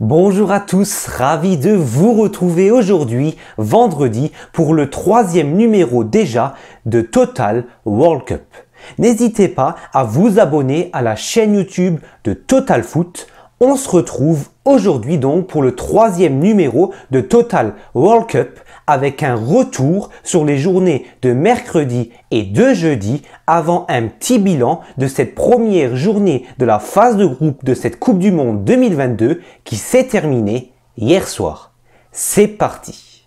Bonjour à tous, ravi de vous retrouver aujourd'hui, vendredi, pour le 3e numéro déjà de Total World Cup. N'hésitez pas à vous abonner à la chaîne YouTube de Total Foot. On se retrouve aujourd'hui donc pour le 3e numéro de Total World Cup avec un retour sur les journées de mercredi et de jeudi avant un petit bilan de cette première journée de la phase de groupe de cette Coupe du Monde 2022 qui s'est terminée hier soir. C'est parti!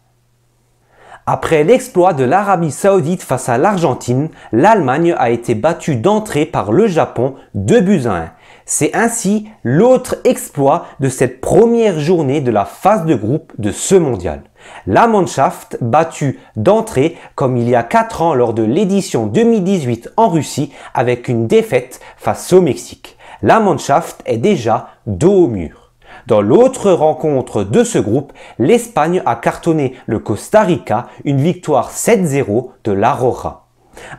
Après l'exploit de l'Arabie Saoudite face à l'Argentine, l'Allemagne a été battue d'entrée par le Japon 2-1. C'est ainsi l'autre exploit de cette première journée de la phase de groupe de ce mondial. La Mannschaft battue d'entrée comme il y a 4 ans lors de l'édition 2018 en Russie avec une défaite face au Mexique. La Mannschaft est déjà dos au mur. Dans l'autre rencontre de ce groupe, l'Espagne a cartonné le Costa Rica, une victoire 7-0 de la Roja.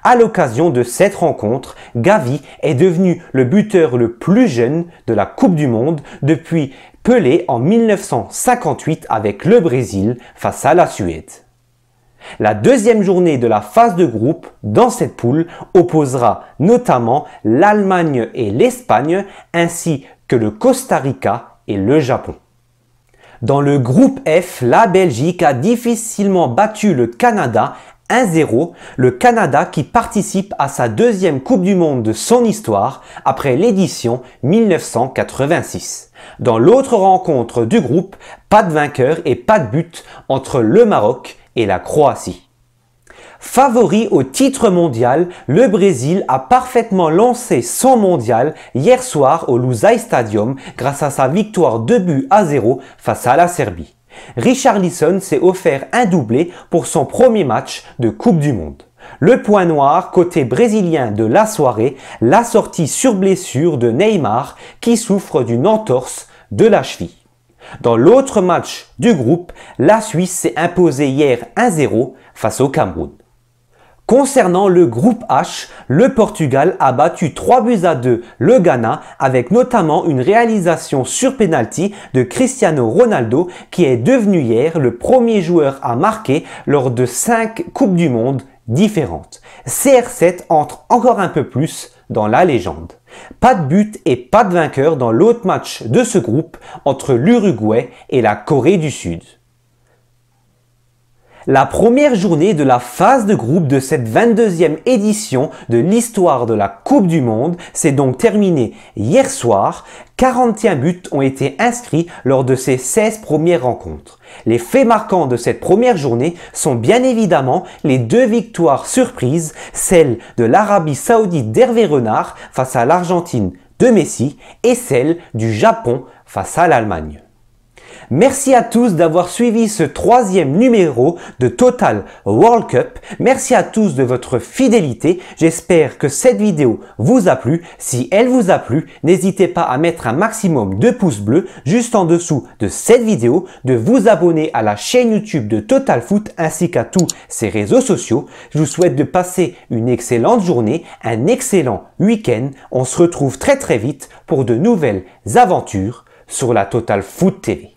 À l'occasion de cette rencontre, Gavi est devenu le buteur le plus jeune de la Coupe du Monde depuis Pelé en 1958 avec le Brésil face à la Suède. La deuxième journée de la phase de groupe dans cette poule opposera notamment l'Allemagne et l'Espagne ainsi que le Costa Rica et le Japon. Dans le groupe F, la Belgique a difficilement battu le Canada 1-0, le Canada qui participe à sa deuxième Coupe du Monde de son histoire après l'édition 1986. Dans l'autre rencontre du groupe, pas de vainqueur et pas de but entre le Maroc et la Croatie. Favori au titre mondial, le Brésil a parfaitement lancé son mondial hier soir au Lusail Stadium grâce à sa victoire 2-0 face à la Serbie. Richarlison s'est offert un doublé pour son premier match de Coupe du Monde. Le point noir côté brésilien de la soirée, la sortie sur blessure de Neymar qui souffre d'une entorse de la cheville. Dans l'autre match du groupe, la Suisse s'est imposée hier 1-0 face au Cameroun. Concernant le groupe H, le Portugal a battu 3-2 le Ghana avec notamment une réalisation sur penalty de Cristiano Ronaldo qui est devenu hier le premier joueur à marquer lors de 5 Coupes du Monde différentes. CR7 entre encore un peu plus dans la légende. Pas de but et pas de vainqueur dans l'autre match de ce groupe entre l'Uruguay et la Corée du Sud. La première journée de la phase de groupe de cette 22e édition de l'histoire de la Coupe du Monde s'est donc terminée hier soir. 41 buts ont été inscrits lors de ces 16 premières rencontres. Les faits marquants de cette première journée sont bien évidemment les 2 victoires surprises, celle de l'Arabie Saoudite d'Hervé Renard face à l'Argentine de Messi et celle du Japon face à l'Allemagne. Merci à tous d'avoir suivi ce 3e numéro de Total World Cup. Merci à tous de votre fidélité. J'espère que cette vidéo vous a plu. Si elle vous a plu, n'hésitez pas à mettre un maximum de pouces bleus juste en dessous de cette vidéo, de vous abonner à la chaîne YouTube de Total Foot ainsi qu'à tous ses réseaux sociaux. Je vous souhaite de passer une excellente journée, un excellent week-end. On se retrouve très vite pour de nouvelles aventures sur la Total Foot TV.